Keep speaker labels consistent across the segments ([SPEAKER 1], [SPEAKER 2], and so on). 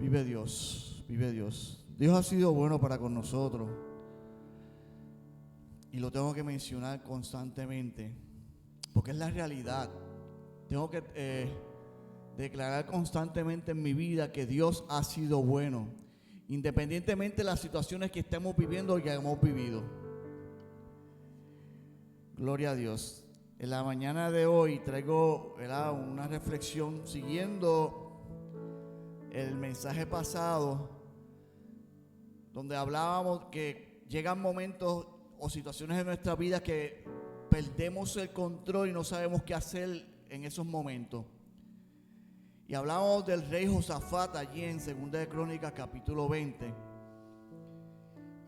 [SPEAKER 1] Vive Dios, vive Dios. Dios ha sido bueno para con nosotros. Y lo tengo que mencionar constantemente, porque es la realidad. Tengo que declarar constantemente en mi vida que Dios ha sido bueno, independientemente de las situaciones que estemos viviendo y que hemos vivido. Gloria a Dios. En la mañana de hoy traigo, ¿verdad?, una reflexión siguiendo el mensaje pasado, donde hablábamos que llegan momentos o situaciones en nuestra vida que perdemos el control y no sabemos qué hacer en esos momentos. Y hablábamos del rey Josafat allí en 2 de Crónicas capítulo 20.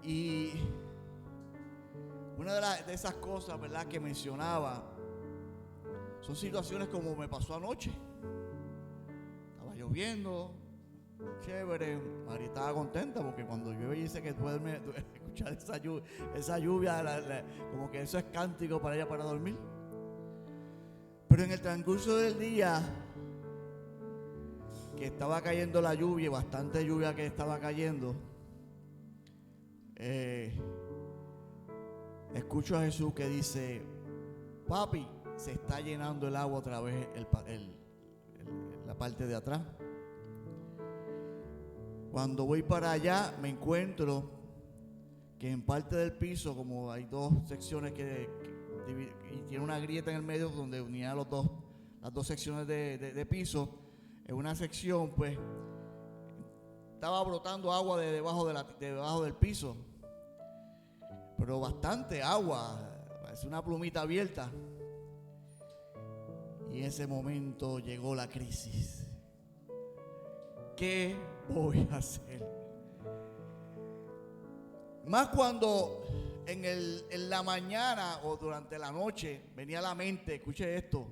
[SPEAKER 1] Y una de esas cosas, ¿verdad?, que mencionaba son situaciones como me pasó anoche. Estaba lloviendo, chévere. María estaba contenta porque cuando llueve dice que duerme, escuchar esa lluvia como que eso es cántico para ella para dormir. Pero en el transcurso del día, que estaba cayendo la lluvia, bastante lluvia que estaba cayendo, escucho a Jesús que dice: papi, se está llenando el agua otra vez la parte de atrás. Cuando voy para allá me encuentro que en parte del piso, como hay dos secciones y tiene una grieta en el medio donde unía las dos secciones de piso, en una sección pues estaba brotando agua de debajo del piso, pero bastante agua, parece una plumita abierta. Y en ese momento llegó la crisis. ¿Qué voy a hacer? Más cuando en la mañana o durante la noche venía a la mente, escuche esto,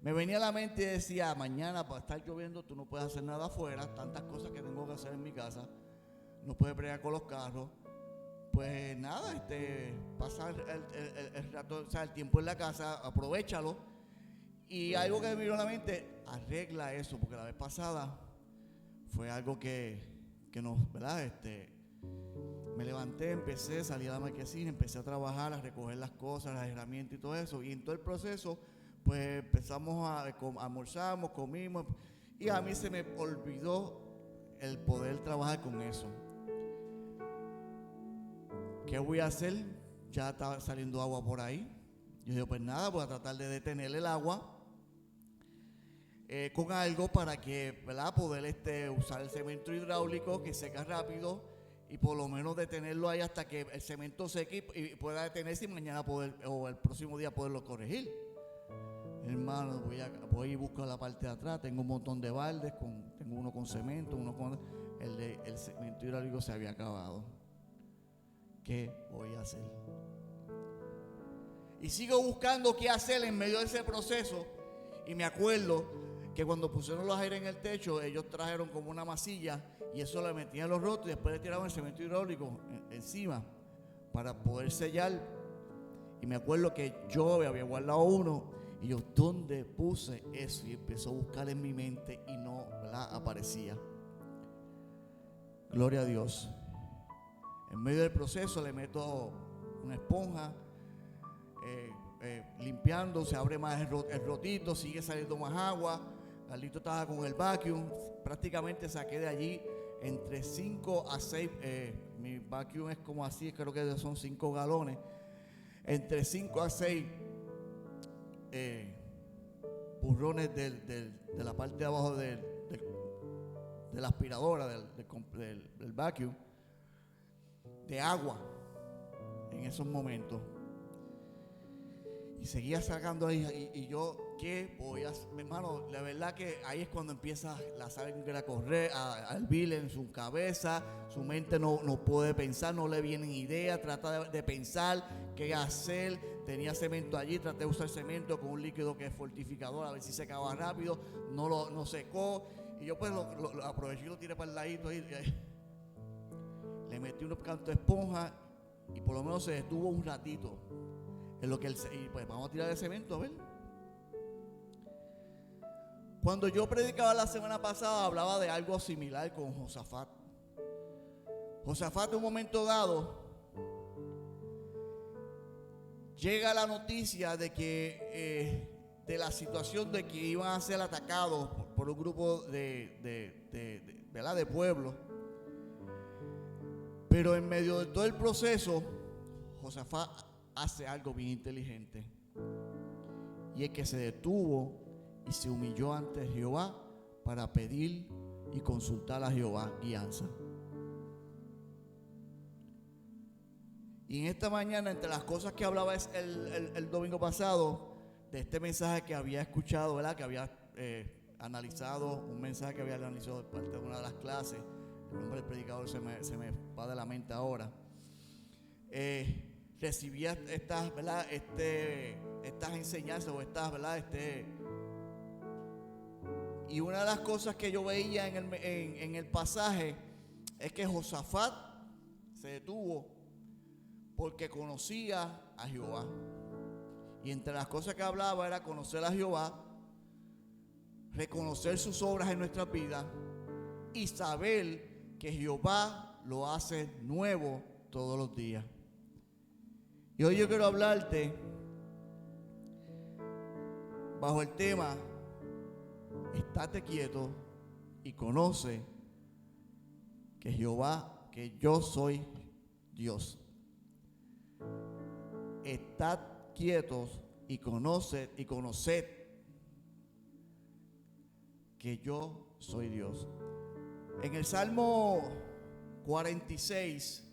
[SPEAKER 1] me venía a la mente y decía: mañana para estar lloviendo tú no puedes hacer nada afuera, tantas cosas que tengo que hacer en mi casa, no puedes bregar con los carros, pues nada, pasar el rato, o sea, el tiempo en la casa, aprovéchalo. Y algo que me vino a la mente: arregla eso, porque la vez pasada fue algo que nos, ¿verdad? Me levanté, empecé, salí a la marquesina, empecé a trabajar, a recoger las cosas, las herramientas y todo eso. Y en todo el proceso, pues empezamos almorzamos, comimos. Y a mí se me olvidó el poder trabajar con eso. ¿Qué voy a hacer? Ya estaba saliendo agua por ahí. Yo digo: pues nada, voy a tratar de detener el agua con algo para que, ¿verdad?, poder usar el cemento hidráulico que seca rápido y por lo menos detenerlo ahí hasta que el cemento seque y pueda detenerse y mañana o el próximo día poderlo corregir. Hermano, voy y busco la parte de atrás. Tengo un montón de baldes, tengo uno con cemento, el cemento hidráulico se había acabado. ¿Qué voy a hacer? Y sigo buscando qué hacer en medio de ese proceso. Y me acuerdo que cuando pusieron los aires en el techo, ellos trajeron como una masilla y eso le metían los rotos y después le tiraban el cemento hidráulico encima para poder sellar. Y me acuerdo que yo había guardado uno y yo: ¿dónde puse eso? Y empezó a buscar en mi mente y no, ¿verdad?, aparecía. Gloria a Dios. En medio del proceso le meto una esponja, limpiando, se abre más el rotito, sigue saliendo más agua. Carlito estaba con el vacuum, prácticamente saqué de allí entre 5 a 6, mi vacuum es como así, creo que son 5 galones, entre 5 a 6 burrones de la parte de abajo de la aspiradora, del vacuum, de agua en esos momentos. Y seguía sacando ahí, y yo: ¿qué voy a hacer? Mi hermano, la verdad que ahí es cuando empieza la sangre a correr, a hervir en su cabeza. Su mente no puede pensar, no le vienen ideas, trata de pensar qué hacer. Tenía cemento allí, traté de usar cemento con un líquido que es fortificador, a ver si secaba rápido, no secó. Y yo pues lo aproveché y lo tiré para el ladito ahí. Le metí unos cantos de esponja y por lo menos se detuvo un ratito. En lo que y pues vamos a tirar el cemento, a ver. Cuando yo predicaba la semana pasada, hablaba de algo similar con Josafat. Josafat, en un momento dado, llega la noticia de que de la situación de que iban a ser atacados por un grupo de pueblo. Pero en medio de todo el proceso, Josafat hace algo bien inteligente, y es que se detuvo y se humilló ante Jehová para pedir y consultar a Jehová guianza. Y en esta mañana, entre las cosas que hablaba el domingo pasado, de este mensaje que había escuchado, ¿verdad? Que había analizado, un mensaje que había analizado de parte de una de las clases. El nombre del predicador se me va de la mente ahora. Recibía estas, ¿verdad? Estas enseñanzas o estas, ¿verdad? Y una de las cosas que yo veía en el pasaje es que Josafat se detuvo porque conocía a Jehová. Y entre las cosas que hablaba era conocer a Jehová, reconocer sus obras en nuestras vidas y saber que Jehová lo hace nuevo todos los días. Y hoy yo quiero hablarte bajo el tema: estate quieto y conoce que Jehová, que yo soy Dios. Estad quietos y conoced que yo soy Dios. En el Salmo 46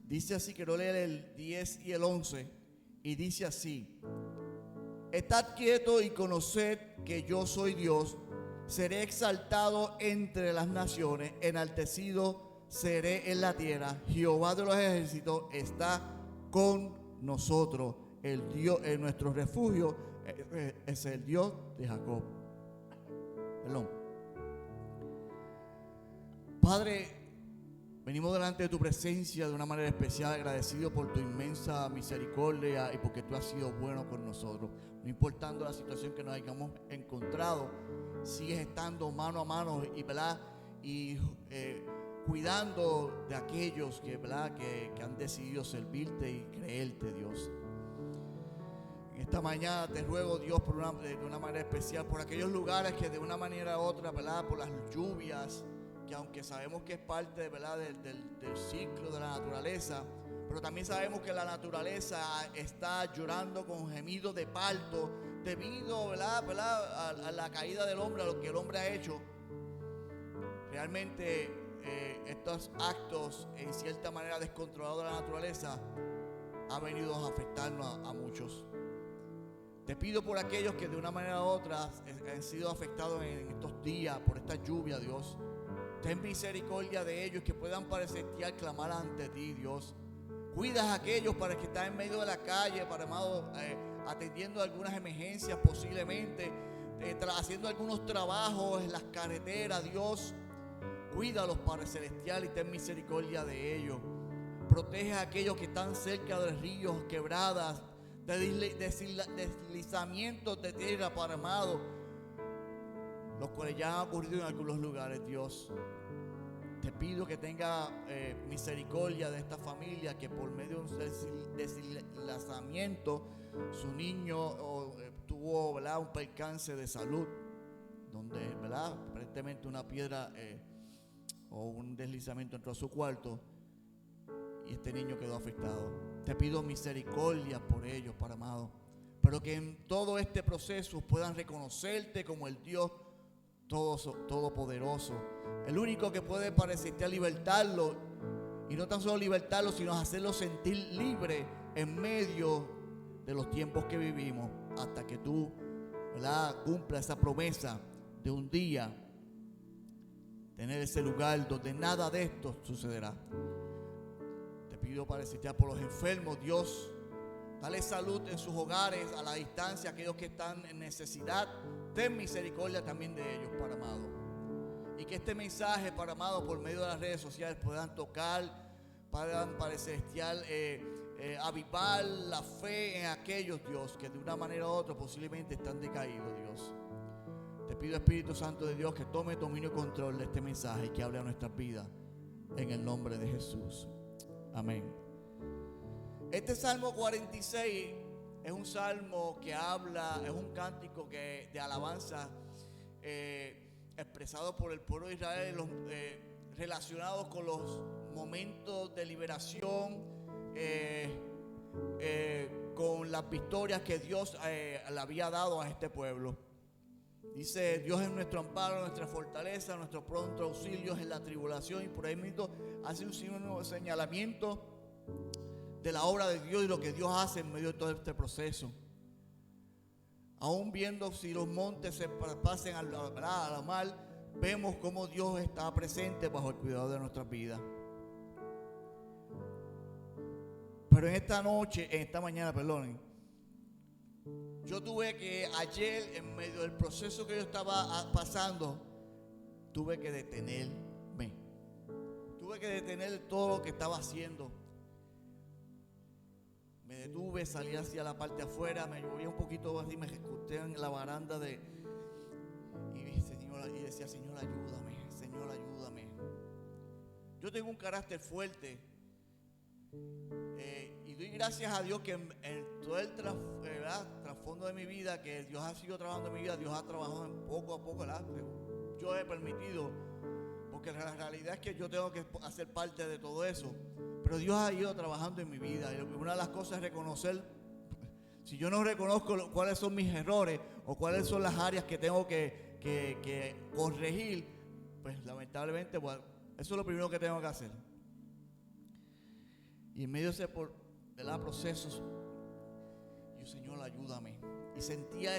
[SPEAKER 1] dice así, quiero leer el 10 y el 11, y dice así: estad quietos y conoced que yo soy Dios, seré exaltado entre las naciones, enaltecido seré en la tierra. Jehová de los ejércitos está con nosotros, el Dios, nuestro refugio es el Dios de Jacob. Perdón. Padre, venimos delante de tu presencia de una manera especial, agradecido por tu inmensa misericordia y porque tú has sido bueno con nosotros. No importando la situación que nos hayamos encontrado, sigues estando mano a mano y, ¿verdad? Y cuidando de aquellos que, ¿verdad? que han decidido servirte y creerte, Dios. En esta mañana te ruego, Dios, de una manera especial por aquellos lugares que de una manera u otra, ¿verdad? Por las lluvias, que aunque sabemos que es parte, ¿verdad? del ciclo de la naturaleza, pero también sabemos que la naturaleza está llorando con gemidos de parto debido, ¿verdad? A la caída del hombre, a lo que el hombre ha hecho. Realmente estos actos, en cierta manera descontrolados de la naturaleza, han venido a afectarnos a muchos. Te pido por aquellos que de una manera u otra han sido afectados en estos días por esta lluvia, Dios. Ten misericordia de ellos, que puedan parecer clamar ante ti, Dios. Cuida a aquellos para que están en medio de la calle, para amado, atendiendo algunas emergencias posiblemente, haciendo algunos trabajos en las carreteras, Dios. Cuídalos, Padre Celestial, y ten misericordia de ellos. Protege a aquellos que están cerca de ríos, quebradas, de deslizamientos de tierra, Padre amado, los cuales ya han ocurrido en algunos lugares, Dios. Te pido que tenga misericordia de esta familia que por medio de un deslizamiento su niño tuvo, ¿verdad? Un percance de salud, donde, ¿verdad? Aparentemente una piedra o un deslizamiento entró a su cuarto y este niño quedó afectado. Te pido misericordia por ellos, Padre amado, pero que en todo este proceso puedan reconocerte como el Dios todopoderoso, el único que puede parecerte a libertarlo, y no tan solo libertarlo, sino hacerlo sentir libre en medio de los tiempos que vivimos, hasta que tú, ¿verdad? Cumpla esa promesa de un día tener ese lugar donde nada de esto sucederá. Te pido, Padre Celestial, por los enfermos, Dios, dale salud en sus hogares a la distancia, aquellos que están en necesidad. Ten misericordia también de ellos, Padre amado. Y que este mensaje, Padre amado, por medio de las redes sociales puedan tocar, Padre Celestial, avivar la fe en aquellos, Dios, que de una manera u otra posiblemente están decaídos, Dios. Te pido, Espíritu Santo de Dios, que tome dominio y control de este mensaje y que hable a nuestras vidas en el nombre de Jesús. Amén. Este Salmo 46 es un salmo que habla, es un cántico de alabanza expresado por el pueblo de Israel, relacionados con los momentos de liberación, con las victorias que Dios le había dado a este pueblo. Dice: Dios es nuestro amparo, nuestra fortaleza, nuestro pronto auxilio en la tribulación. Y por ahí mismo hace un señalamiento de la obra de Dios y lo que Dios hace en medio de todo este proceso. Aún viendo si los montes se pasen a la mar, vemos cómo Dios está presente bajo el cuidado de nuestras vidas. Pero en esta mañana, yo tuve que ayer, en medio del proceso que yo estaba pasando, tuve que detenerme. Tuve que detener todo lo que estaba haciendo. Me detuve, salí hacia la parte de afuera, me llovía un poquito así, me recosté en la baranda y decía: Señor, ayúdame, Señor, ayúdame. Yo tengo un carácter fuerte. Y doy gracias a Dios que en todo el trasfondo de mi vida, que Dios ha sido trabajando en mi vida, Dios ha trabajado poco a poco, ¿verdad? Yo he permitido, porque la realidad es que yo tengo que hacer parte de todo eso, pero Dios ha ido trabajando en mi vida. Y una de las cosas es reconocer. Si yo no reconozco cuáles son mis errores o cuáles son las áreas que tengo que corregir, pues lamentablemente, pues, eso es lo primero que tengo que hacer. Y en medio de ese procesos, yo: Señor, ayúdame. Y sentía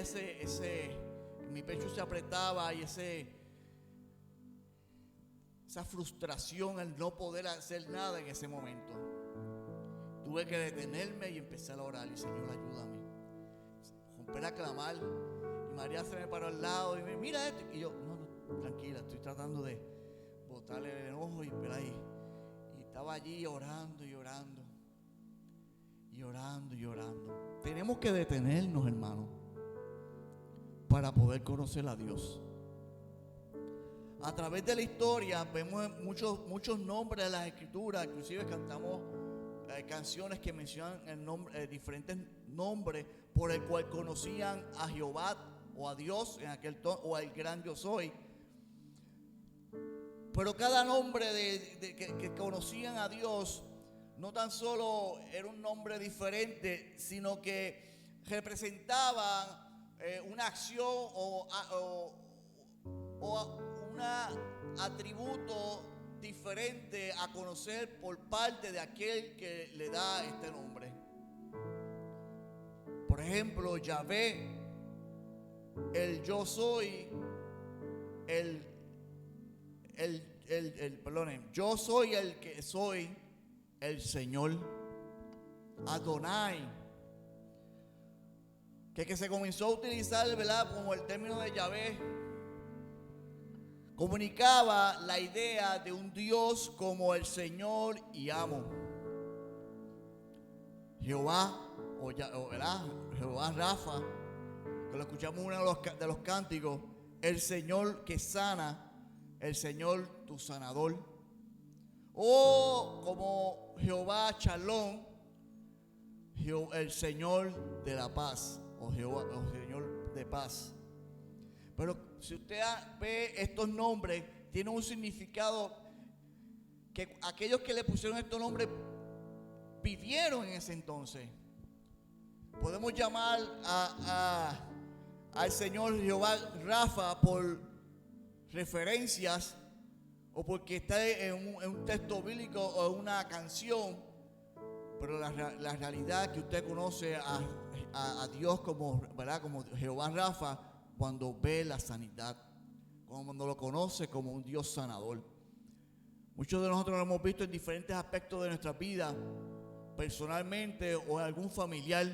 [SPEAKER 1] mi pecho se apretaba y esa frustración al no poder hacer nada en ese momento. Tuve que detenerme y empezar a orar: y Señor, ayúdame. Rompí a clamar y María se me paró al lado y me: mira esto. Y yo: no, tranquila, estoy tratando de botarle el enojo y estaba allí orando y orando. Y orando y orando. Tenemos que detenernos, hermano, para poder conocer a Dios. A través de la historia vemos muchos nombres de las escrituras. Inclusive cantamos canciones que mencionan diferentes nombres por el cual conocían a Jehová o a Dios en aquel o al gran yo soy. Pero cada nombre que conocían a Dios no tan solo era un nombre diferente, sino que representaba una acción o un atributo diferente a conocer por parte de aquel que le da este nombre. Por ejemplo, Yahvé, el yo soy, yo soy el que soy, el Señor. Adonai, que se comenzó a utilizar, ¿verdad?, como el término de Yahvé, comunicaba la idea de un Dios como el Señor y amo. Jehová, Jehová Rafa, que lo escuchamos en uno de los cánticos: el Señor que sana, el Señor tu sanador. O como Jehová Shalom, el Señor de la paz, o Señor de paz. Pero si usted ve estos nombres, tienen un significado que aquellos que le pusieron estos nombres vivieron en ese entonces. Podemos llamar al Señor Jehová Rafa por referencias o porque está en un texto bíblico o en una canción, pero la realidad es que usted conoce a Dios como, ¿verdad?, como Jehová Rafa cuando ve la sanidad, cuando lo conoce como un Dios sanador. Muchos de nosotros lo hemos visto en diferentes aspectos de nuestra vida, personalmente o en algún familiar,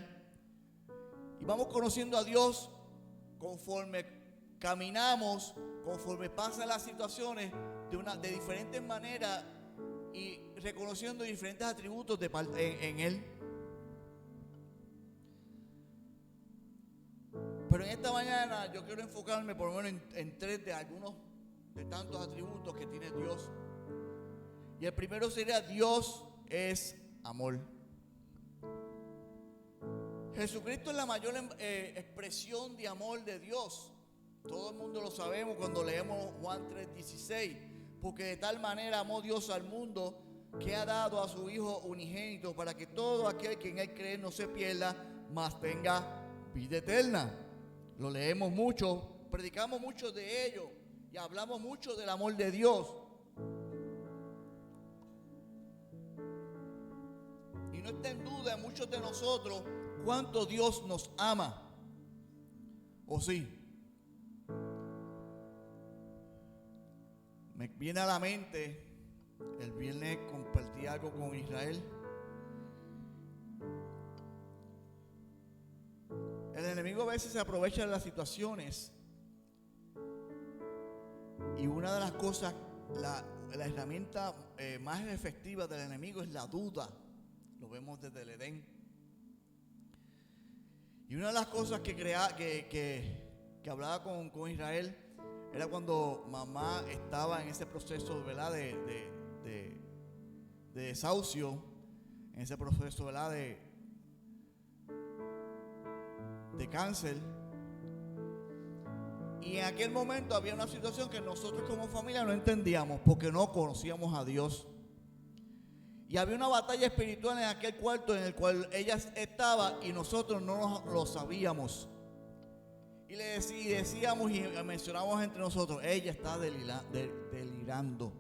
[SPEAKER 1] y vamos conociendo a Dios conforme caminamos, conforme pasan las situaciones de diferentes maneras y reconociendo diferentes atributos en Él. Pero Pero en esta mañana yo quiero enfocarme por lo menos en tres de algunos de tantos atributos que tiene Dios. Y el primero sería: Dios es amor. Jesucristo es la mayor expresión de amor de Dios. Todo el mundo lo sabemos cuando leemos Juan 3:16. Porque de tal manera amó Dios al mundo que ha dado a su Hijo unigénito, para que todo aquel que en Él cree no se pierda, mas tenga vida eterna. Lo leemos mucho, predicamos mucho de ello y hablamos mucho del amor de Dios. Y no está en duda en muchos de nosotros cuánto Dios nos ama. ¿O sí? Me viene a la mente, el viernes compartí algo con Israel. El enemigo a veces se aprovecha de las situaciones. Y una de las cosas, la herramienta más efectiva del enemigo es la duda. Lo vemos desde el Edén. Y una de las cosas que hablaba con Israel era cuando mamá estaba en ese proceso, ¿verdad?, de desahucio, en ese proceso, ¿verdad?, de cáncer. Y en aquel momento había una situación que nosotros como familia no entendíamos porque no conocíamos a Dios. Y había una batalla espiritual en aquel cuarto en el cual ella estaba y nosotros no lo sabíamos. Y le decíamos y mencionábamos entre nosotros: ella está delirando.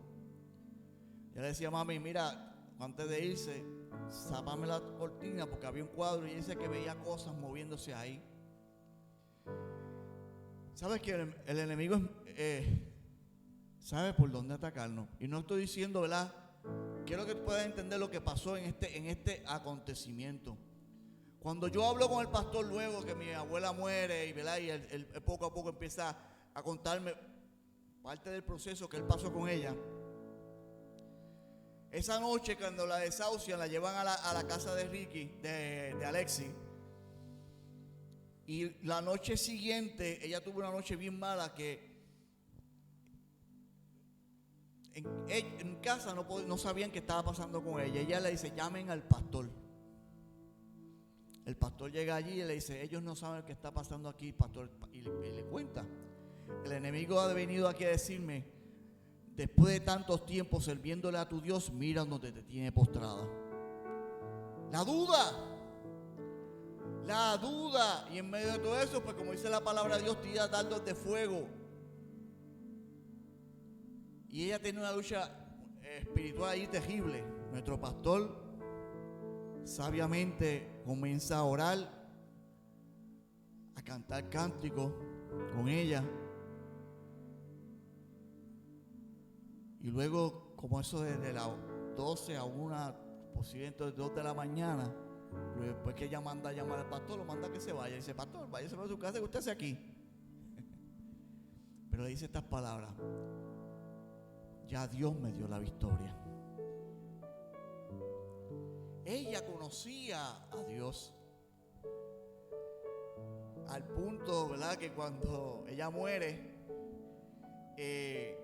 [SPEAKER 1] Yo le decía: mami, mira, antes de irse, zápame la cortina, porque había un cuadro y ella dice que veía cosas moviéndose ahí. ¿Sabes que el enemigo sabe por dónde atacarnos? Y no estoy diciendo, ¿verdad? Quiero que puedas entender lo que pasó en este acontecimiento. Cuando yo hablo con el pastor luego que mi abuela muere, ¿verdad?, y él poco a poco empieza a contarme parte del proceso que él pasó con ella. Esa noche, cuando la desahucian, la llevan a la casa de Ricky, de Alexi. Y la noche siguiente, ella tuvo una noche bien mala que en casa no sabían qué estaba pasando con ella. Ella le dice: llamen al pastor. El pastor llega allí y le dice: ellos no saben qué está pasando aquí, pastor. Y le cuenta: el enemigo ha venido aquí a decirme, después de tantos tiempos sirviéndole a tu Dios, mira donde te tiene postrada. La duda. Y en medio de todo eso, pues como dice la palabra de Dios, tira dardos de fuego. Y ella tiene una lucha espiritual ahí terrible. Nuestro pastor sabiamente comienza a orar, a cantar cánticos con ella. Y luego, como eso desde las 12 a 1, posiblemente 2 de la mañana, después que ella manda a llamar al pastor, lo manda a que se vaya. Y dice: pastor, váyase para su casa, que usted esté aquí. Pero le dice estas palabras: ya Dios me dio la victoria. Ella conocía a Dios al punto, ¿verdad?, que cuando ella muere, en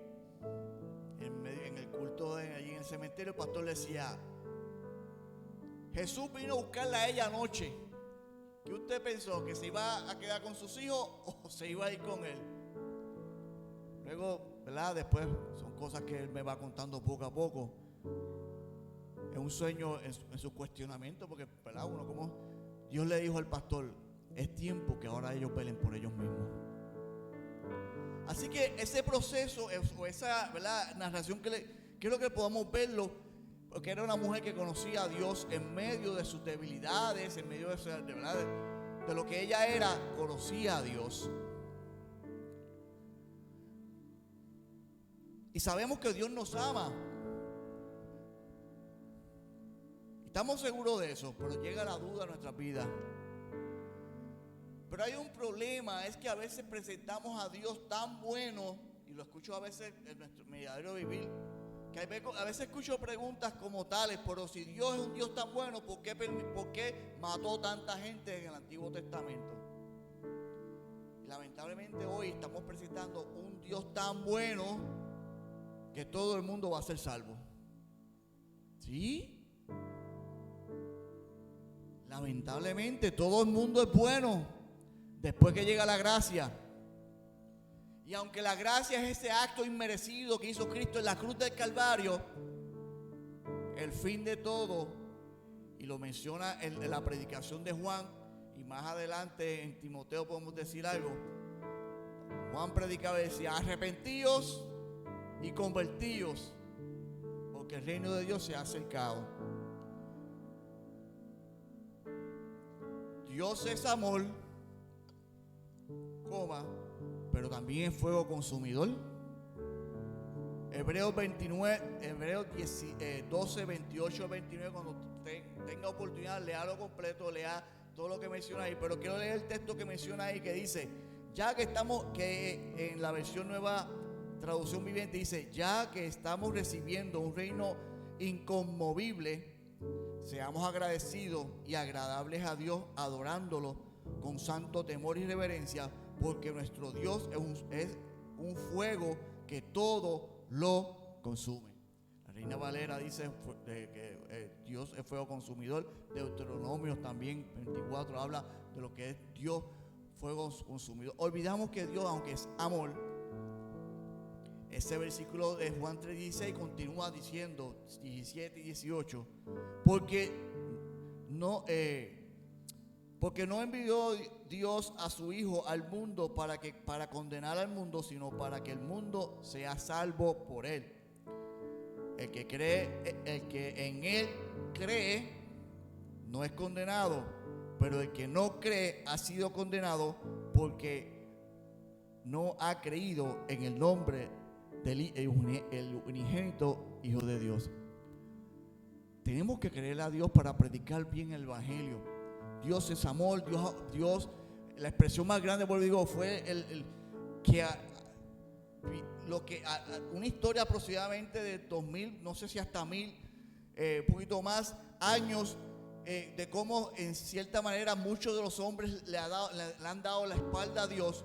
[SPEAKER 1] el culto allí en el cementerio, el pastor le decía: Jesús vino a buscarla a ella anoche. ¿Qué usted pensó? ¿Que se iba a quedar con sus hijos o se iba a ir con él? Luego, ¿verdad?, después son cosas que él me va contando poco a poco. Es un sueño en su cuestionamiento, porque, ¿verdad?, uno como Dios le dijo al pastor: es tiempo que ahora ellos velen por ellos mismos. Así que ese proceso o esa, ¿verdad?, narración quiero que podamos verlo, porque era una mujer que conocía a Dios en medio de sus debilidades, en medio de lo que ella era, conocía a Dios. Y sabemos que Dios nos ama. Estamos seguros de eso, pero llega la duda a nuestras vidas. Pero hay un problema, es que a veces presentamos a Dios tan bueno, y lo escucho a veces en nuestro diario vivir, que a veces escucho preguntas como tales: pero si Dios es un Dios tan bueno, ¿por qué mató tanta gente en el Antiguo Testamento? lamentablemente hoy estamos presentando un Dios tan bueno que todo el mundo va a ser salvo. ¿Sí? Lamentablemente todo el mundo es bueno después que llega la gracia. Y aunque la gracia es ese acto inmerecido que hizo Cristo en la cruz del Calvario, el fin de todo, y lo menciona en la predicación de Juan, y más adelante en Timoteo podemos decir algo. Juan predicaba y decía: arrepentíos y convertíos, porque el reino de Dios se ha acercado. Dios es amor, pero también es fuego consumidor. Hebreos 12, 28, 29. Cuando tenga oportunidad, léalo completo, lea todo lo que menciona ahí. Pero quiero leer el texto que menciona ahí, que dice: ya que estamos, que en la versión nueva traducción viviente dice: ya que estamos recibiendo un reino inconmovible, seamos agradecidos y agradables a Dios, adorándolo con santo temor y reverencia, porque nuestro Dios es un fuego que todo lo consume. La Reina Valera dice que Dios es fuego consumidor. Deuteronomio también 24 habla de lo que es Dios, fuego consumidor. Olvidamos que Dios, aunque es amor, ese versículo de Juan 3:16 continúa diciendo, 17 y 18, porque no envió Dios a su Hijo al mundo para condenar al mundo, sino para que el mundo sea salvo por él. El que en él cree no es condenado, pero el que no cree ha sido condenado porque no ha creído en el nombre del unigénito Hijo de Dios. Tenemos que creer a Dios para predicar bien el Evangelio. Dios es amor. Dios, la expresión más grande, por digo, fue una historia aproximadamente de 2000, no sé si hasta 1000, un poquito más años, de cómo en cierta manera muchos de los hombres le han dado la espalda a Dios.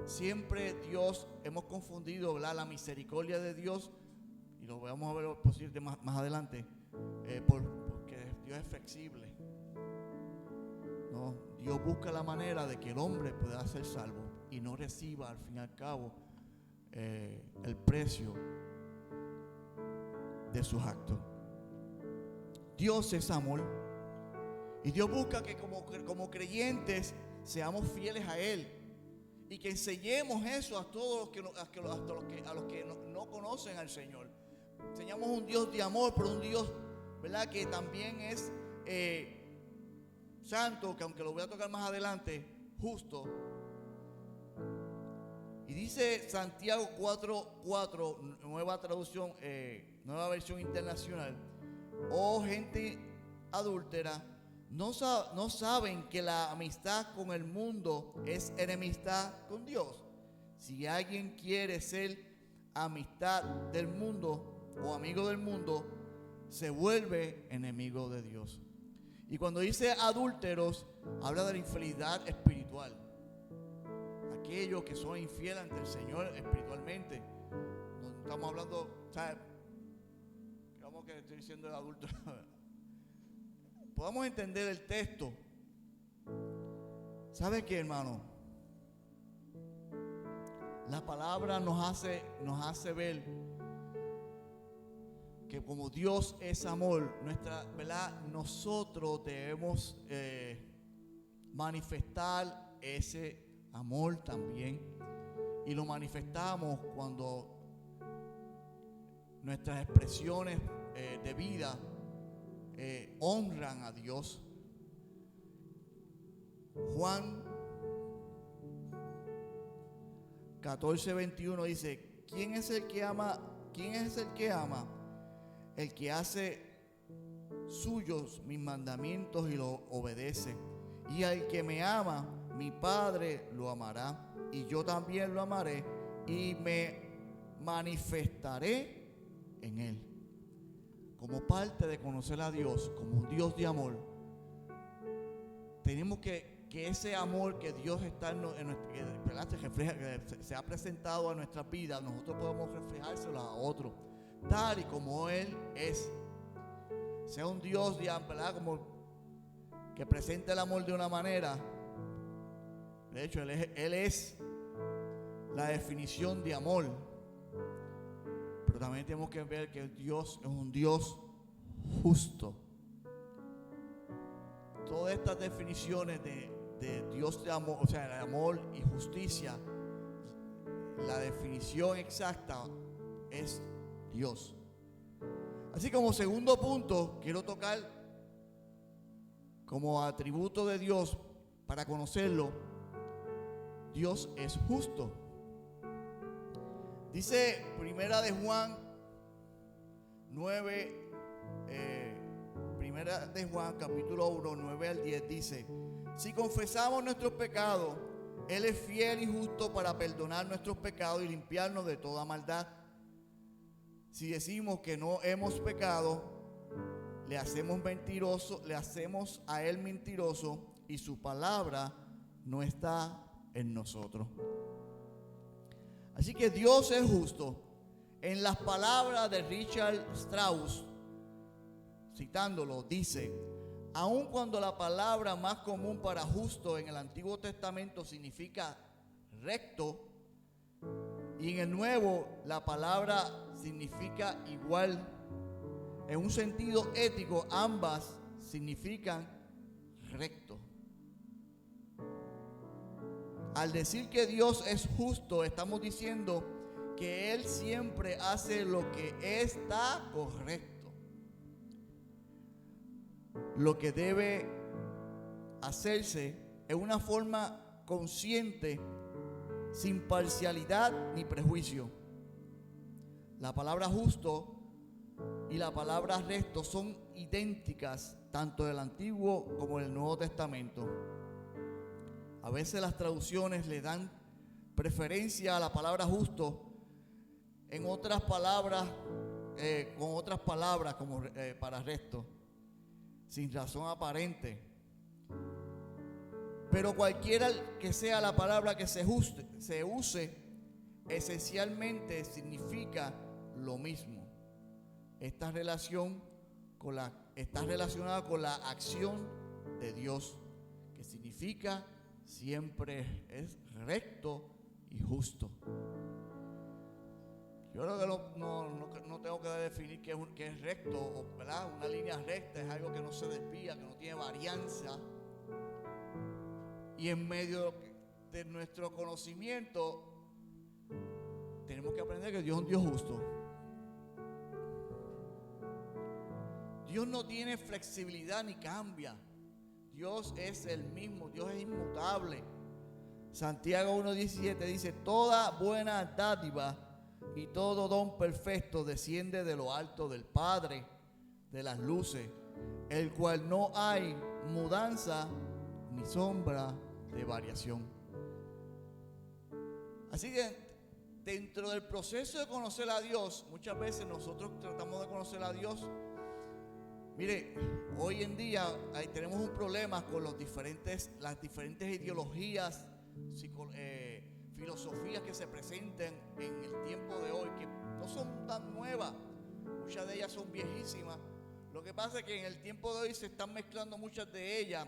[SPEAKER 1] Siempre Dios, hemos confundido, ¿verdad?, la misericordia de Dios, y lo vamos a ver posible más adelante, porque Dios es flexible. No, Dios busca la manera de que el hombre pueda ser salvo y no reciba al fin y al cabo el precio de sus actos. Dios es amor, y Dios busca que como creyentes seamos fieles a Él y que enseñemos eso a todos a los que no conocen al Señor. Enseñamos un Dios de amor, pero un Dios, ¿verdad?, que también es santo, que aunque lo voy a tocar más adelante, justo. Y dice Santiago 4:4, nueva traducción, nueva versión internacional: oh gente adúltera, ¿no saben que la amistad con el mundo es enemistad con Dios? Si alguien quiere ser amistad del mundo o amigo del mundo, se vuelve enemigo de Dios. Y cuando dice adúlteros, habla de la infidelidad espiritual. Aquellos que son infieles ante el Señor espiritualmente. No estamos hablando, ¿sabes? Digamos que estoy diciendo de adúlteros. Podamos entender el texto. ¿Sabe qué, hermano? La palabra nos hace ver que como Dios es amor, ¿verdad?, nosotros debemos manifestar ese amor también. Y lo manifestamos cuando nuestras expresiones de vida honran a Dios. Juan 14:21 dice: ¿Quién es el que ama? ¿Quién es el que ama? El que hace suyos mis mandamientos y los obedece. Y al que me ama, mi Padre lo amará, y yo también lo amaré y me manifestaré en él. Como parte de conocer a Dios como un Dios de amor, tenemos que que ese amor que Dios está ¿verdad? Se refleja, que se ha presentado a nuestras vidas, nosotros podemos reflejárselo a otros, tal y como Él es. Sea un Dios, ¿verdad? Como que presenta el amor de una manera. De hecho, Él es la definición de amor. Pero también tenemos que ver que Dios es un Dios justo. Todas estas definiciones de Dios de amor, o sea, de amor y justicia, la definición exacta es Dios. Así como segundo punto, quiero tocar como atributo de Dios para conocerlo. Dios es justo. Dice Primera de Juan 9, Primera de Juan capítulo 1, 9 al 10 dice: si confesamos nuestros pecados, Él es fiel y justo para perdonar nuestros pecados y limpiarnos de toda maldad. Si decimos que no hemos pecado, le hacemos a Él mentiroso y su palabra no está en nosotros. Así que Dios es justo. En las palabras de Richard Strauss, citándolo, dice: aun cuando la palabra más común para justo en el Antiguo Testamento significa recto, y en el Nuevo la palabra significa igual, en un sentido ético ambas significan recto. Al decir que Dios es justo, estamos diciendo que Él siempre hace lo que está correcto, lo que debe hacerse en una forma consciente, sin parcialidad ni prejuicio. La palabra justo y la palabra recto son idénticas tanto del Antiguo como del Nuevo Testamento. A veces las traducciones le dan preferencia a la palabra justo en otras palabras, con otras palabras como para recto, sin razón aparente. Pero cualquiera que sea la palabra que se use, esencialmente significa lo mismo. Esta relación está relacionada con la acción de Dios, que significa siempre es recto y justo. Yo creo que no tengo que definir qué es recto, ¿verdad? Una línea recta es algo que no se desvía, que no tiene varianza. Y en medio de nuestro conocimiento tenemos que aprender que Dios es un Dios justo. Dios no tiene flexibilidad ni cambia. Dios es el mismo, Dios es inmutable. Santiago 1:17 dice: toda buena dádiva y todo don perfecto desciende de lo alto del Padre de las luces, el cual no hay mudanza ni sombra de variación. Así que dentro del proceso de conocer a Dios, muchas veces nosotros tratamos de conocer a Dios. Mire, hoy en día tenemos un problema con las diferentes ideologías, filosofías que se presentan en el tiempo de hoy, que no son tan nuevas, muchas de ellas son viejísimas. Lo que pasa es que en el tiempo de hoy se están mezclando muchas de ellas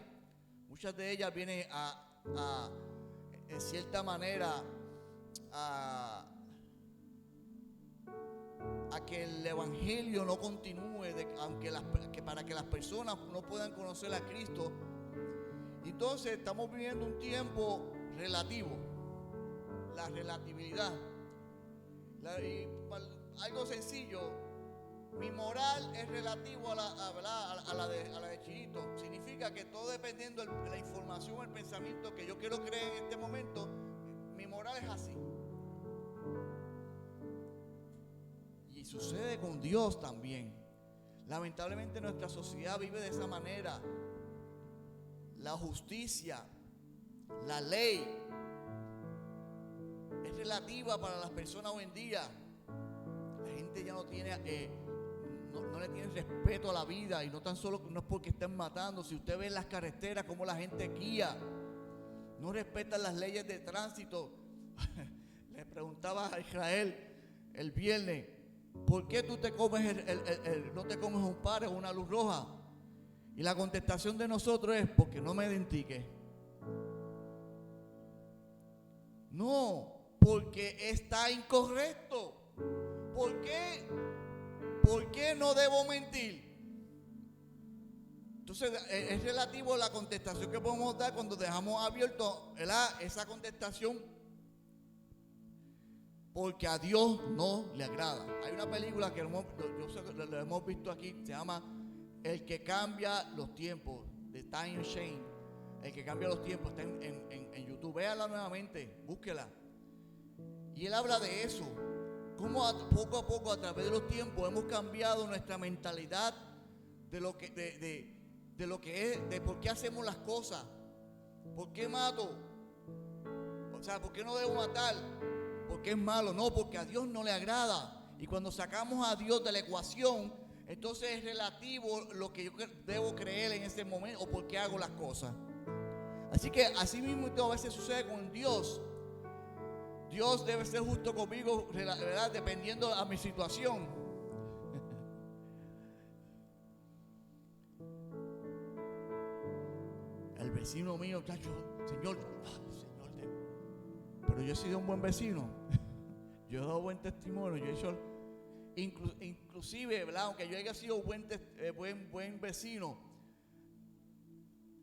[SPEAKER 1] vienen en cierta manera a que el evangelio no continúe, que para que las personas no puedan conocer a Cristo. Entonces estamos viviendo un tiempo relativo, la relatividad. Algo sencillo: mi moral es relativo a la de Chirito. Significa que todo dependiendo de la información, el pensamiento que yo quiero creer en este momento, mi moral es así. Y sucede con Dios también. Lamentablemente nuestra sociedad vive de esa manera. La justicia, la ley es relativa para las personas hoy en día. La gente ya no le tiene respeto a la vida, y no tan solo no es porque estén matando. Si usted ve en las carreteras cómo la gente guía, no respetan las leyes de tránsito. Le preguntaba a Israel el viernes, ¿por qué tú te comes no te comes un par o una luz roja? Y la contestación de nosotros es, porque no me identifique. No, porque está incorrecto. ¿Por qué? ¿Por qué no debo mentir? Entonces es relativo a la contestación que podemos dar cuando dejamos abierto, ¿verdad?, esa contestación, porque a Dios no le agrada. Hay una película que yo sé que lo hemos visto aquí, se llama El que cambia los tiempos, The Time Change. El que cambia los tiempos, está en YouTube. Véala nuevamente, búsquela. Y él habla de eso, cómo poco a poco, a través de los tiempos, hemos cambiado nuestra mentalidad de lo que de lo que es, de por qué hacemos las cosas. ¿Por qué mato? O sea, ¿por qué no debo matar? Porque es malo. No, porque a Dios no le agrada. Y cuando sacamos a Dios de la ecuación, entonces es relativo lo que yo debo creer en ese momento o por qué hago las cosas. Así que así mismo a veces sucede con Dios. Dios debe ser justo conmigo, ¿verdad?, dependiendo a mi situación. El vecino mío, chacho, Señor, pero yo he sido un buen vecino. Yo he dado buen testimonio. Yo he hecho, inclusive, ¿verdad?, aunque yo haya sido buen vecino,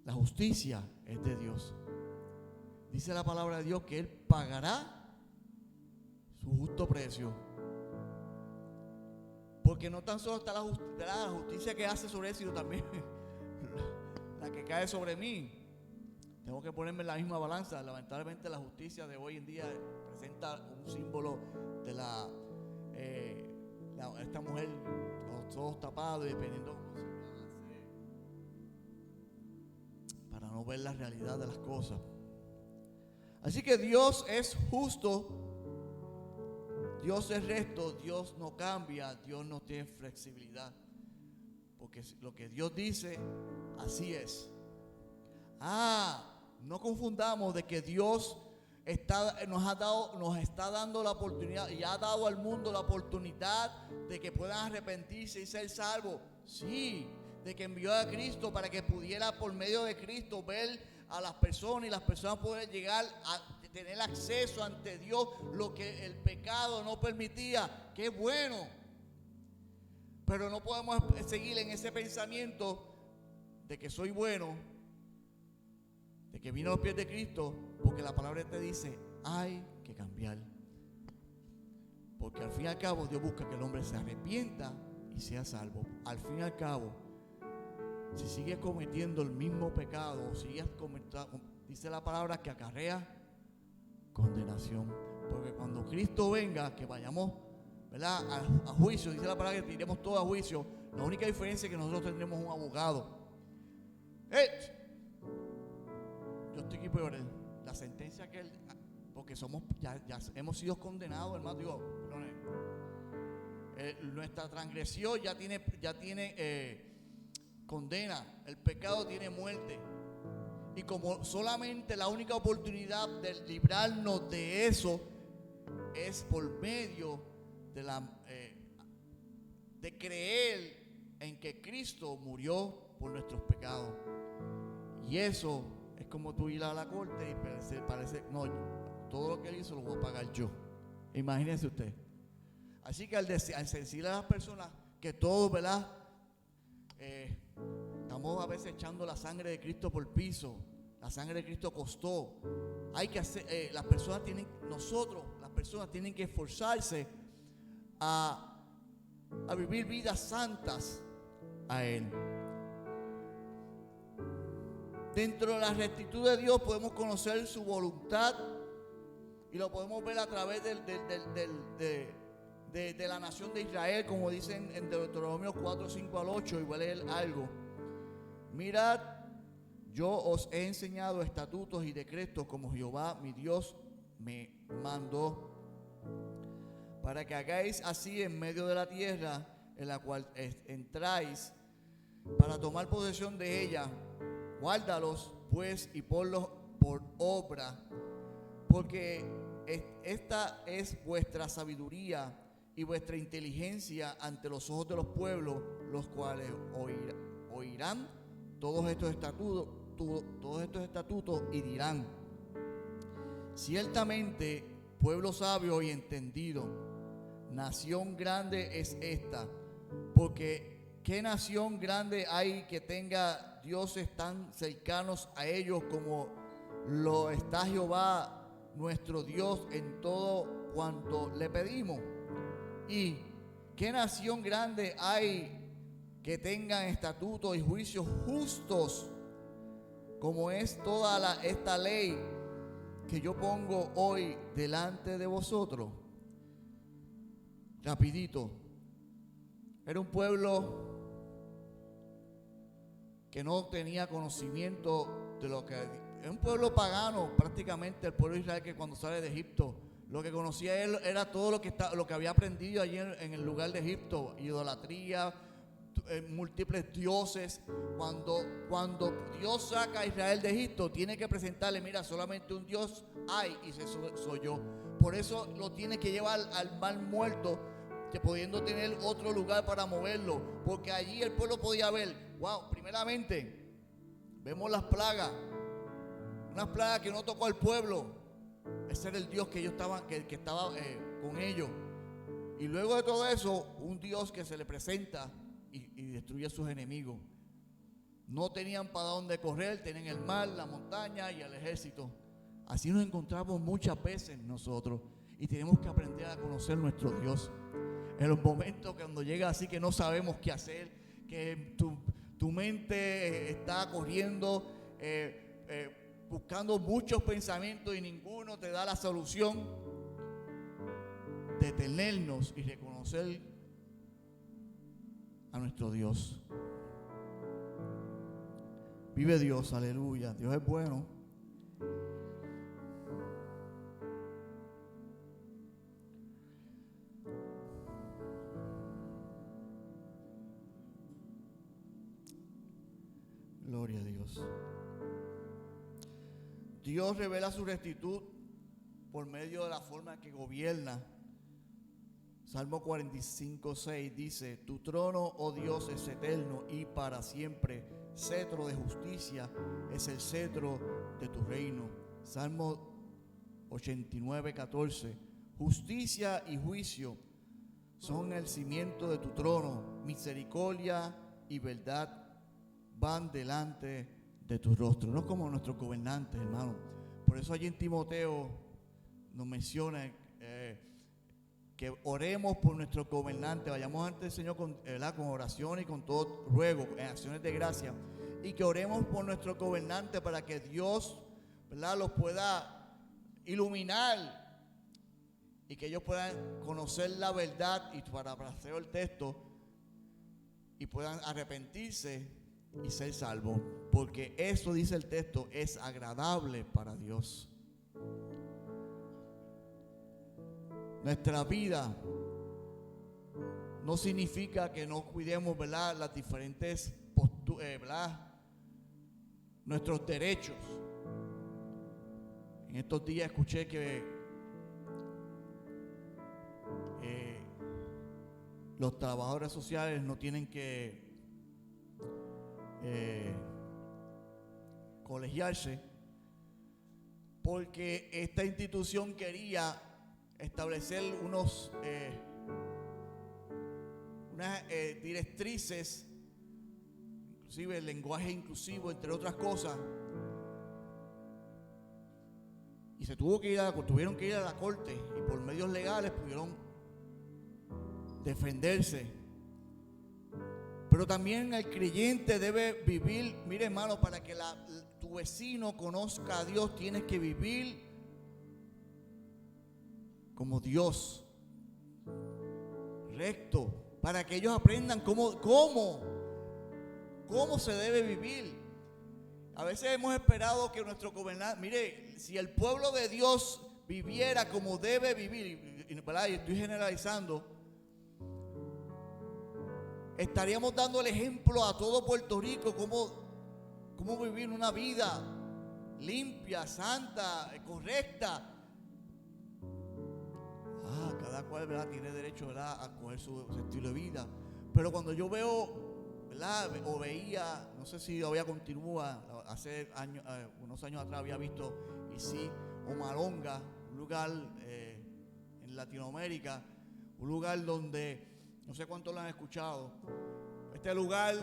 [SPEAKER 1] la justicia es de Dios. Dice la palabra de Dios que Él pagará su justo precio. Porque no tan solo está la justicia que hace sobre Él, sino también la que cae sobre mí. Tengo que ponerme en la misma balanza. Lamentablemente la justicia de hoy en día presenta un símbolo de esta mujer con los ojos tapados y dependiendo cómo se balance, para no ver la realidad de las cosas. Así que Dios es justo, Dios es recto, Dios no cambia, Dios no tiene flexibilidad. Porque lo que Dios dice, así es. No confundamos de que Dios nos está dando la oportunidad y ha dado al mundo la oportunidad de que puedan arrepentirse y ser salvos. Sí, de que envió a Cristo para que pudiera por medio de Cristo ver a las personas y las personas puedan llegar a tener acceso ante Dios, lo que el pecado no permitía. ¡Qué bueno! Pero no podemos seguir en ese pensamiento de que soy bueno, de que vino a los pies de Cristo, porque la palabra te dice, hay que cambiar. Porque al fin y al cabo Dios busca que el hombre se arrepienta y sea salvo. Al fin y al cabo, si sigues cometiendo el mismo pecado, o sigues cometiendo, dice la palabra que acarrea condenación. Porque cuando Cristo venga, que vayamos, ¿verdad?, a juicio, dice la palabra que iremos todos a juicio. La única diferencia es que nosotros tendremos un abogado. Yo estoy aquí por la sentencia que él, porque ya hemos sido condenados, hermano. Digo, nuestra transgresión ya tiene condena. El pecado tiene muerte. Y como solamente la única oportunidad de librarnos de eso es por medio de creer en que Cristo murió por nuestros pecados. Y eso es como tú ir a la corte y parece, no, todo lo que él hizo lo voy a pagar yo. Imagínense usted. Así que al decirle a las personas que todos, ¿verdad?, estamos a veces echando la sangre de Cristo por piso. La sangre de Cristo costó. Hay que hacer, las personas tienen que esforzarse a vivir vidas santas a Él. Dentro de la rectitud de Dios podemos conocer su voluntad y lo podemos ver a través de la nación de Israel, como dicen en Deuteronomio 4, 5 al 8, y voy a leer algo. Mirad, yo os he enseñado estatutos y decretos como Jehová mi Dios me mandó, para que hagáis así en medio de la tierra en la cual entráis, para tomar posesión de ella. Guárdalos pues y ponlos por obra, porque esta es vuestra sabiduría y vuestra inteligencia ante los ojos de los pueblos, los cuales oirán todos estos estatutos y dirán: ciertamente, pueblo sabio y entendido, nación grande es esta, porque ¿qué nación grande hay que tenga dioses tan cercanos a ellos como lo está Jehová nuestro Dios en todo cuanto le pedimos? ¿Y qué nación grande hay que tengan estatutos y juicios justos como es toda esta ley que yo pongo hoy delante de vosotros? Rapidito, era un pueblo que no tenía conocimiento de lo que es un pueblo pagano, prácticamente el pueblo de Israel, que cuando sale de Egipto, lo que conocía él era todo lo que había aprendido allí en el lugar de Egipto: idolatría, múltiples dioses. Cuando Dios saca a Israel de Egipto, tiene que presentarle: mira, solamente un Dios hay, y ese soy yo. Por eso lo tiene que llevar al mar muerto, que pudiendo tener otro lugar para moverlo, porque allí el pueblo podía ver. Wow, primeramente vemos las plagas, unas plagas que no tocó al pueblo. Ese era el Dios que estaba con ellos. Y luego de todo eso, un Dios que se le presenta y destruye a sus enemigos. No tenían para dónde correr, tenían el mar, la montaña y el ejército. Así nos encontramos muchas veces nosotros, y tenemos que aprender a conocer nuestro Dios. En los momentos cuando llega así que no sabemos qué hacer, que tu mente está corriendo, buscando muchos pensamientos y ninguno te da la solución, detenernos y reconocer a nuestro Dios. Vive Dios, aleluya. Dios es bueno. Gloria a Dios. Dios revela su rectitud por medio de la forma que gobierna. Salmo 45:6 dice: tu trono, oh Dios, es eterno y para siempre. Cetro de justicia es el cetro de tu reino. Salmo 89:14: justicia y juicio son el cimiento de tu trono. Misericordia y verdad van delante de tu rostro. No como nuestros gobernantes, hermano. Por eso allí en Timoteo nos menciona que oremos por nuestros gobernantes, vayamos ante el Señor con oración y con todo ruego, en acciones de gracia, y que oremos por nuestros gobernantes para que Dios, ¿verdad?, los pueda iluminar y que ellos puedan conocer la verdad, y para hacer el texto, y puedan arrepentirse y ser salvos, porque eso, dice el texto, es agradable para Dios. Nuestra vida no significa que no cuidemos, ¿verdad?, las diferentes posturas, ¿verdad?, nuestros derechos. En estos días escuché que los trabajadores sociales no tienen que colegiarse, porque esta institución quería establecer unas directrices, inclusive el lenguaje inclusivo, entre otras cosas, y tuvieron que ir a la corte, y por medios legales pudieron defenderse. Pero también el creyente debe vivir, mire, hermano, para que tu vecino conozca a Dios, tienes que vivir como Dios, recto, para que ellos aprendan cómo se debe vivir. A veces hemos esperado que nuestro gobernante, mire, si el pueblo de Dios viviera como debe vivir, ¿verdad?, y estoy generalizando, estaríamos dando el ejemplo a todo Puerto Rico cómo vivir una vida limpia, santa, correcta. Cada cual, ¿verdad?, tiene derecho, ¿verdad?, a coger su estilo de vida. Pero cuando yo veo, ¿verdad?, o veía, no sé si todavía continúa, hace años, unos años atrás había visto Isí o Malonga, un lugar en Latinoamérica, un lugar donde, no sé cuántos lo han escuchado, este lugar,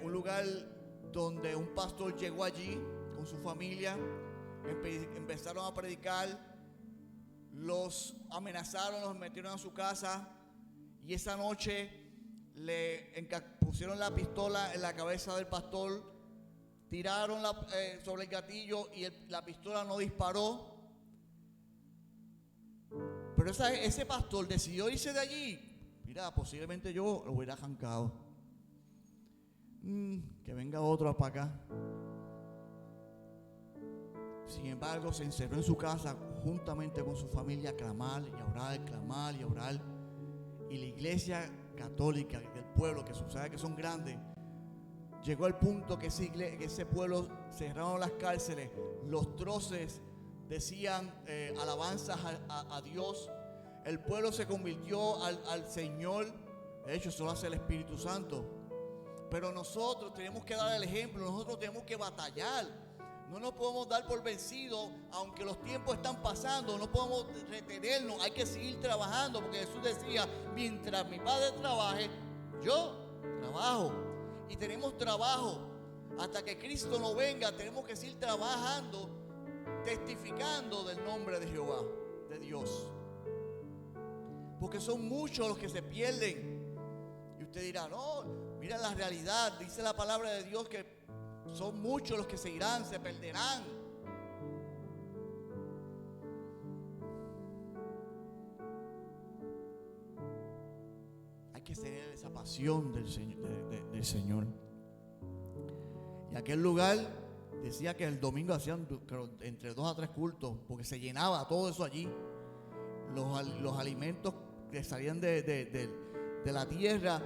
[SPEAKER 1] un lugar donde un pastor llegó allí con su familia, empezaron a predicar, los amenazaron, los metieron a su casa y esa noche le pusieron la pistola en la cabeza del pastor, tiraron sobre el gatillo y la pistola no disparó. Pero ese pastor decidió irse de allí. Mira, posiblemente yo lo hubiera arrancado. Que venga otro para acá. Sin embargo, se encerró en su casa juntamente con su familia a clamar y a orar, clamar y a orar. Y la iglesia católica del pueblo, que sabe que son grandes, llegó al punto que ese pueblo cerraron las cárceles, los troces decían alabanzas a Dios. El pueblo se convirtió al Señor. De hecho, eso lo hace el Espíritu Santo. Pero nosotros tenemos que dar el ejemplo, nosotros tenemos que batallar. No nos podemos dar por vencidos, aunque los tiempos están pasando, no podemos retenernos, hay que seguir trabajando, porque Jesús decía, mientras mi Padre trabaje, yo trabajo. Y tenemos trabajo, hasta que Cristo no venga, tenemos que seguir trabajando, testificando del nombre de Jehová, de Dios. Porque son muchos los que se pierden. Y usted dirá, no, mira la realidad, dice la palabra de Dios que son muchos los que se irán, se perderán. Hay que tener esa pasión del Señor. Y aquel lugar decía que el domingo hacían entre 2 a 3 cultos, porque se llenaba todo eso allí. Los alimentos que salían de la tierra,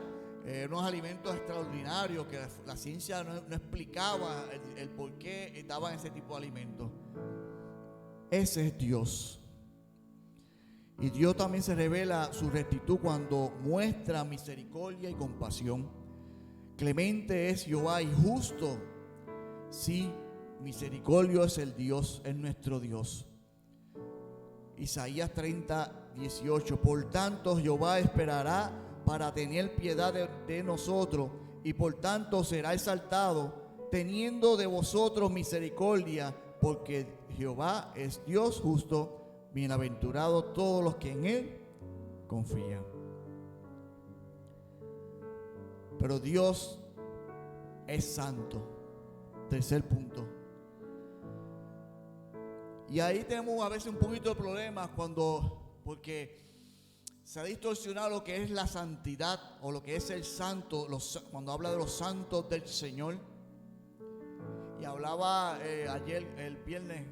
[SPEAKER 1] unos alimentos extraordinarios que la ciencia no explicaba el por qué estaban ese tipo de alimentos. Ese es Dios. Y Dios también se revela su rectitud cuando muestra misericordia y compasión. Clemente es Jehová y justo. Sí, misericordio es el Dios, es nuestro Dios. Isaías 30:18. Por tanto, Jehová esperará para tener piedad de nosotros, y por tanto será exaltado, teniendo de vosotros misericordia, porque Jehová es Dios justo, bienaventurados todos los que en Él confían. Pero Dios es santo. Tercer punto. Y ahí tenemos a veces un poquito de problemas porque se ha distorsionado lo que es la santidad o lo que es el santo, cuando habla de los santos del Señor. Y hablaba ayer, el viernes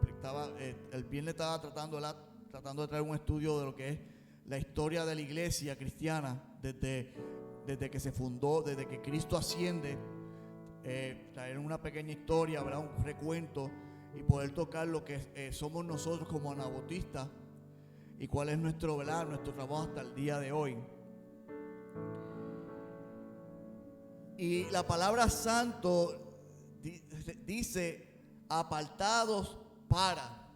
[SPEAKER 1] estaba tratando de traer un estudio de lo que es la historia de la iglesia cristiana desde que se fundó, desde que Cristo asciende. Traer una pequeña historia, ¿verdad?, un recuento, y poder tocar lo que somos nosotros como anabautistas y cuál es nuestro trabajo hasta el día de hoy. Y la palabra santo dice apartados para.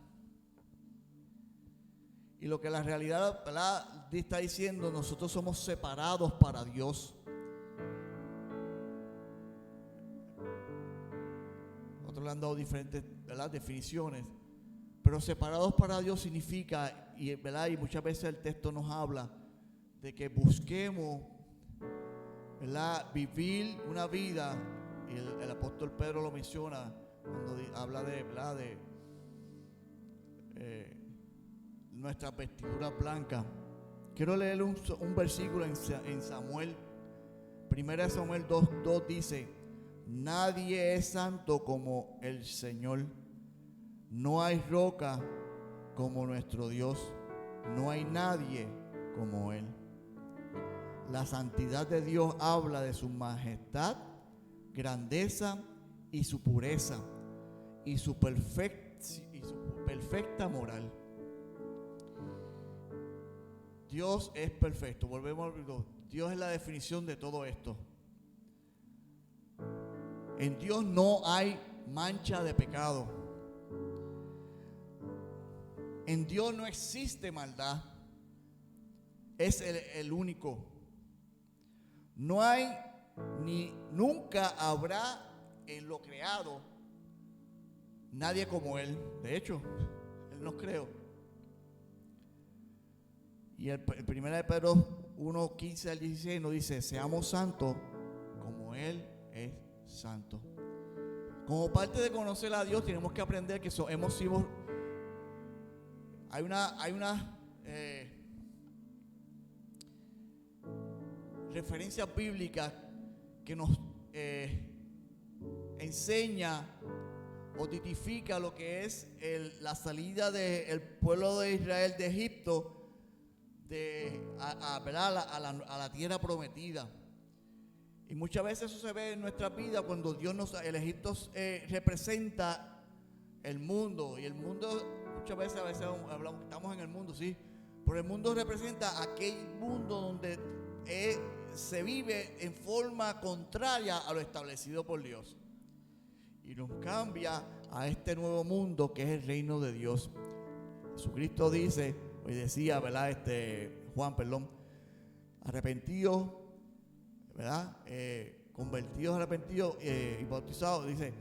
[SPEAKER 1] Y lo que la realidad, ¿verdad?, está diciendo, nosotros somos separados para Dios. Nosotros le han dado diferentes, ¿verdad?, definiciones, pero separados para Dios significa, ¿verdad?, y muchas veces el texto nos habla de que busquemos, ¿verdad?, vivir una vida, y el apóstol Pedro lo menciona cuando habla de, ¿verdad?, de nuestra vestidura blanca. Quiero leer un versículo en Samuel. 1 Samuel 2 dice: nadie es santo como el Señor. No hay roca como nuestro Dios. No hay nadie como Él. La santidad de Dios habla de su majestad, grandeza y su pureza. y su perfecta moral. Dios es perfecto. Volvemos al punto. Dios es la definición de todo esto. En Dios no hay mancha de pecado. En Dios no existe maldad. Es el único. No hay ni nunca habrá en lo creado nadie como Él. De hecho, Él nos creó. Y el 1 de Pedro 1:15 al 16 nos dice: seamos santos como Él es santo. Como parte de conocer a Dios, tenemos que aprender que hemos sido. Hay una referencias bíblicas que nos enseña o tipifica lo que es la salida del pueblo de Israel de Egipto a la tierra prometida. Y muchas veces eso se ve en nuestra vida cuando el Egipto representa el mundo, y el mundo muchas veces hablamos, estamos en el mundo, sí, pero el mundo representa aquel mundo donde se vive en forma contraria a lo establecido por Dios, y nos cambia a este nuevo mundo que es el reino de Dios. Jesucristo dice, hoy decía, ¿verdad? Juan, arrepentidos, ¿verdad? Convertidos, arrepentidos y bautizados, dice,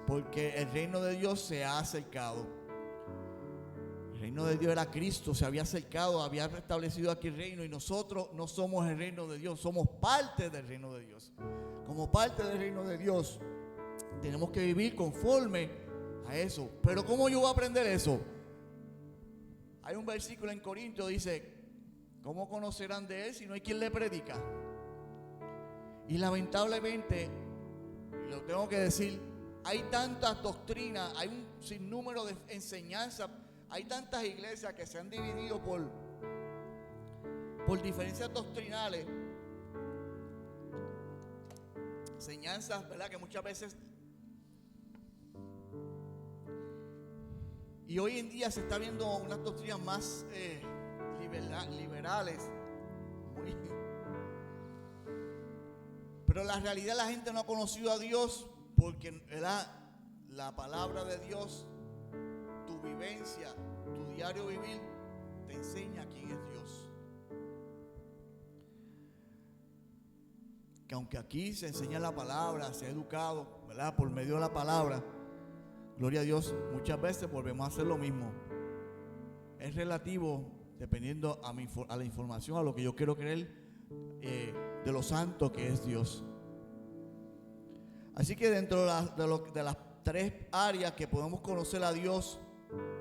[SPEAKER 1] porque el reino de Dios se ha acercado. El reino de Dios era Cristo, se había acercado, había restablecido aquí el reino, y nosotros no somos el reino de Dios, somos parte del reino de Dios. Como parte del reino de Dios, tenemos que vivir conforme a eso. Pero ¿cómo yo voy a aprender eso? Hay un versículo en Corintios, dice: ¿cómo conocerán de Él si no hay quien le predica? Y lamentablemente, lo tengo que decir, hay tantas doctrinas, hay un sinnúmero de enseñanzas, hay tantas iglesias que se han dividido por diferencias doctrinales, enseñanzas, ¿verdad?, que muchas veces, y hoy en día se está viendo unas doctrinas más liberales, pero la realidad, la gente no ha conocido a Dios porque, ¿verdad?, la palabra de Dios, tu vivencia, tu diario vivir, te enseña quién es Dios. Que aunque aquí se enseña la palabra, se ha educado, ¿verdad?, por medio de la palabra, gloria a Dios, muchas veces volvemos a hacer lo mismo. Es relativo, dependiendo a la información, a lo que yo quiero creer de lo santo que es Dios. Así que dentro de las tres áreas que podemos conocer a Dios,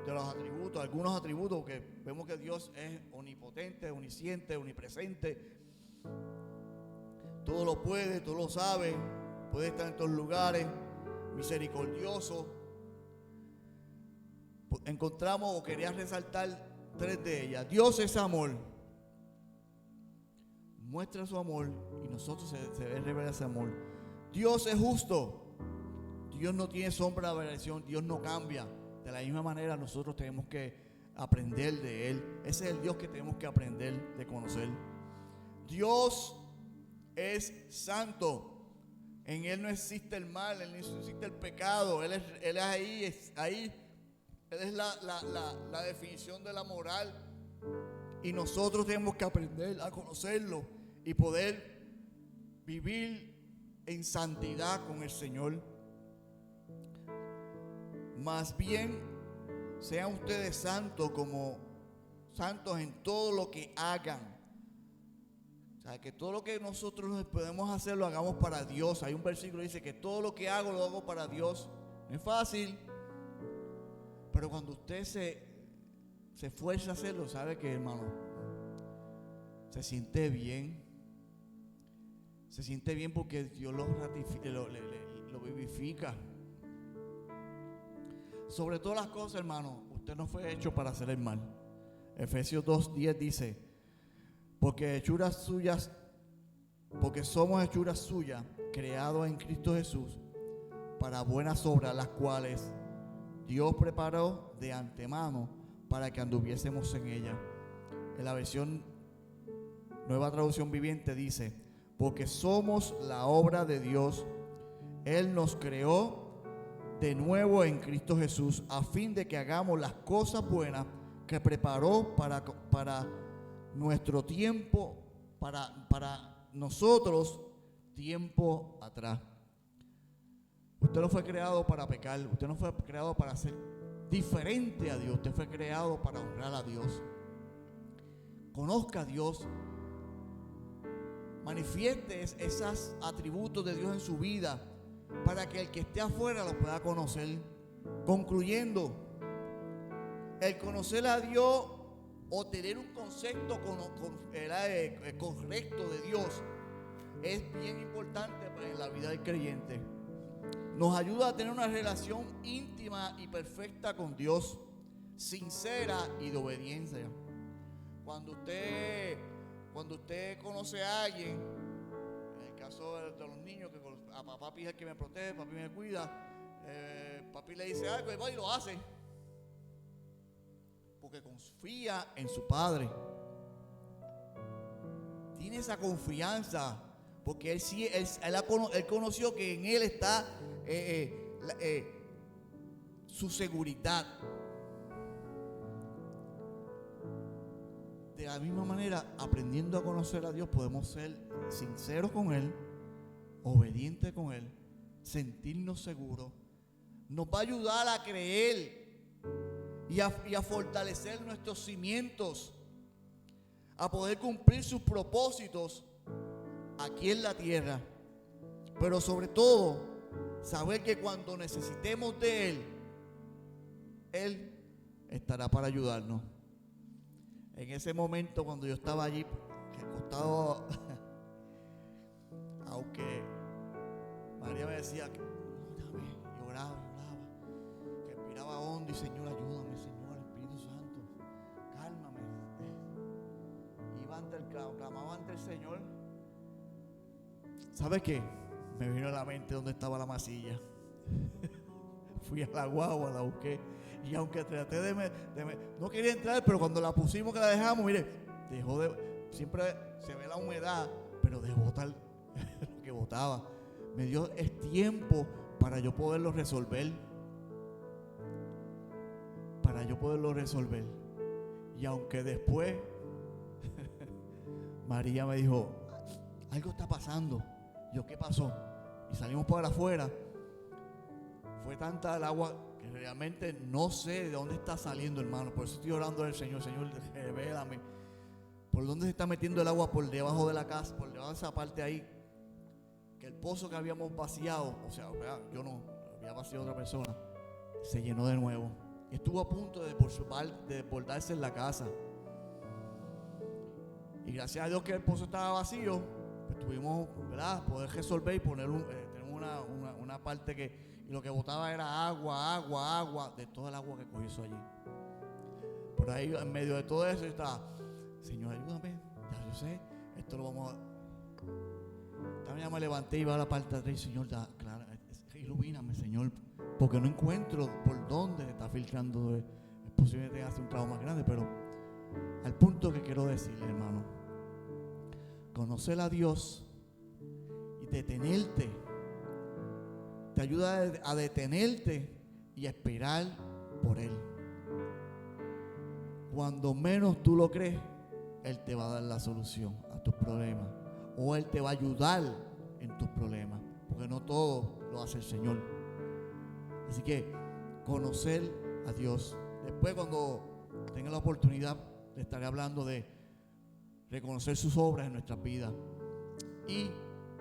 [SPEAKER 1] de los atributos, algunos atributos que vemos que Dios es omnipotente, omnisciente, omnipresente, todo lo puede, todo lo sabe, puede estar en todos lugares, misericordioso. Encontramos, o quería resaltar, tres de ellas. Dios es amor, muestra su amor y nosotros se debe revelar ese amor. Dios es justo, Dios no tiene sombra de variación, Dios no cambia. De la misma manera nosotros tenemos que aprender de Él. Ese es el Dios que tenemos que aprender de conocer. Dios es santo, en Él no existe el mal, en Él no existe el pecado, Él es ahí. Él es la definición de la moral, y nosotros tenemos que aprender a conocerlo y poder vivir en santidad con el Señor. Más bien, sean ustedes santos como santos en todo lo que hagan. O sea, que todo lo que nosotros podemos hacer lo hagamos para Dios. Hay un versículo que dice que todo lo que hago lo hago para Dios. No es fácil, pero cuando usted se esfuerza a hacerlo, sabe que, hermano, se siente bien. Se siente bien porque Dios lo ratifica, lo vivifica. Sobre todas las cosas, hermano, usted no fue hecho para hacer el mal. Efesios 2:10 dice: porque somos hechuras suyas, creados en Cristo Jesús, para buenas obras, las cuales Dios preparó de antemano para que anduviésemos en ella. En la versión Nueva Traducción Viviente dice: porque somos la obra de Dios. Él nos creó de nuevo en Cristo Jesús a fin de que hagamos las cosas buenas que preparó para nuestro tiempo, para nosotros tiempo atrás. Usted no fue creado para pecar, usted no fue creado para ser diferente a Dios, usted fue creado para honrar a Dios. Conozca a Dios, manifieste esos atributos de Dios en su vida para que el que esté afuera lo pueda conocer. Concluyendo, el conocer a Dios o tener un concepto correcto de Dios es bien importante en la vida del creyente. Nos ayuda a tener una relación íntima y perfecta con Dios, sincera y de obediencia. Cuando usted conoce a alguien, en el caso de los niños, que a papi es el que me protege, papi me cuida, papi le dice algo y va y lo hace, porque confía en su padre. Tiene esa confianza, porque él conoció que en él está su seguridad. De la misma manera, aprendiendo a conocer a Dios, podemos ser sinceros con Él, obedientes con Él, sentirnos seguros. Nos va a ayudar a creer y a fortalecer nuestros cimientos, a poder cumplir sus propósitos aquí en la tierra. Pero sobre todo, saber que cuando necesitemos de Él, Él estará para ayudarnos. En ese momento, cuando yo estaba allí acostado, aunque María me decía que lloraba, que respiraba hondo y Señor, ayúdame, Señor, Espíritu Santo, cálmame. Clamaba ante el Señor. ¿Sabes qué? Me vino a la mente dónde estaba la masilla. Fui a la guagua, la busqué. Y aunque traté no quería entrar, pero cuando la pusimos, que la dejamos, mire, siempre se ve la humedad, pero de botar lo que botaba. Me dio el tiempo para yo poderlo resolver. Y aunque después María me dijo, algo está pasando. Yo, ¿qué pasó? Y salimos para afuera. Fue tanta el agua que realmente no sé de dónde está saliendo, hermano. Por eso estoy orando al Señor. Señor, revélame por dónde se está metiendo el agua, por debajo de la casa, por debajo de esa parte ahí. Que el pozo que habíamos vaciado, o sea, yo no, había vaciado otra persona, se llenó de nuevo. Y estuvo a punto de desbordarse en la casa. Y gracias a Dios que el pozo estaba vacío, pues tuvimos, ¿verdad?, poder resolver y poner tenemos una parte que, y lo que botaba era agua de toda el agua que cogió eso allí. Por ahí, en medio de todo eso, estaba, Señor, ayúdame, ya yo sé, esto lo vamos a... También ya me levanté y iba a la parte de atrás y, Señor, claro, ilumíname, Señor, porque no encuentro por dónde se está filtrando. Es posible que tenga un trabajo más grande, pero al punto que quiero decirle, hermano, conocer a Dios y detenerte te ayuda a detenerte y a esperar por Él. Cuando menos tú lo crees, Él te va a dar la solución a tus problemas, o Él te va a ayudar en tus problemas, porque no todo lo hace el Señor. Así que conocer a Dios. Después, cuando tenga la oportunidad, le estaré hablando de reconocer sus obras en nuestras vidas. Y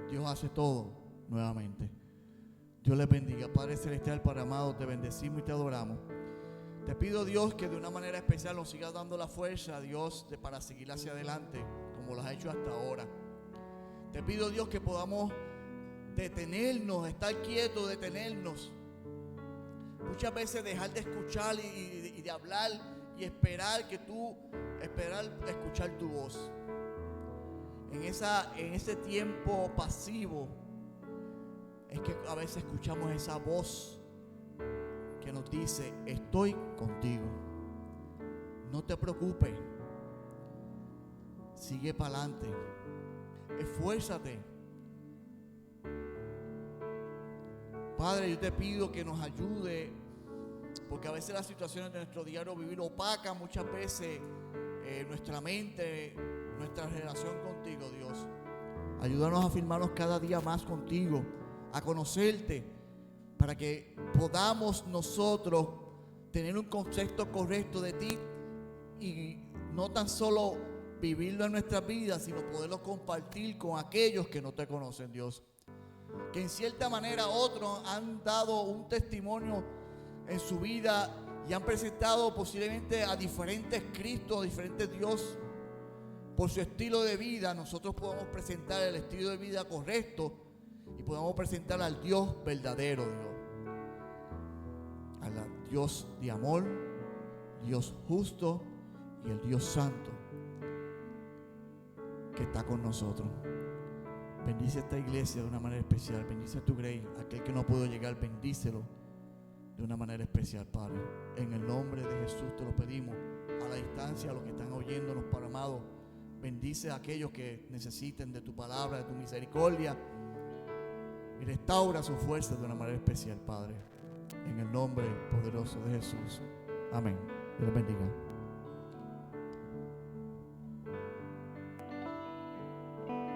[SPEAKER 1] Dios hace todo nuevamente. Dios les bendiga. Padre Celestial, Padre amado, te bendecimos y te adoramos. Te pido, Dios, que de una manera especial nos sigas dando la fuerza, Dios, para seguir hacia adelante como lo has hecho hasta ahora. Te pido, Dios, que podamos detenernos, estar quietos, detenernos. Muchas veces dejar de escuchar y de hablar y esperar escuchar tu voz. En ese tiempo pasivo es que a veces escuchamos esa voz que que nos dice: estoy contigo. No te preocupes. Sigue para adelante. Esfuérzate. Padre, yo te pido que nos ayude, porque a veces las situaciones de nuestro diario vivir opacan muchas veces nuestra mente, nuestra relación contigo, Dios. Ayúdanos a afirmarnos cada día más contigo, a conocerte, para que podamos nosotros tener un concepto correcto de ti y no tan solo vivirlo en nuestras vidas, sino poderlo compartir con aquellos que no te conocen, Dios. Que en cierta manera otros han dado un testimonio en su vida y han presentado posiblemente a diferentes Cristos, a diferentes Dios. Por su estilo de vida, nosotros podemos presentar el estilo de vida correcto y podemos presentar al Dios verdadero, Dios. Al Dios de amor, Dios justo y el Dios santo que está con nosotros. Bendice esta iglesia de una manera especial. Bendice a tu Grey. Aquel que no pudo llegar, bendícelo de una manera especial, Padre. En el nombre de Jesús te lo pedimos. A la distancia, a los que están oyéndonos, Padre amado, bendice a aquellos que necesiten de tu palabra, de tu misericordia, y restaura su fuerza de una manera especial, Padre. En el nombre poderoso de Jesús. Amén. Dios los bendiga.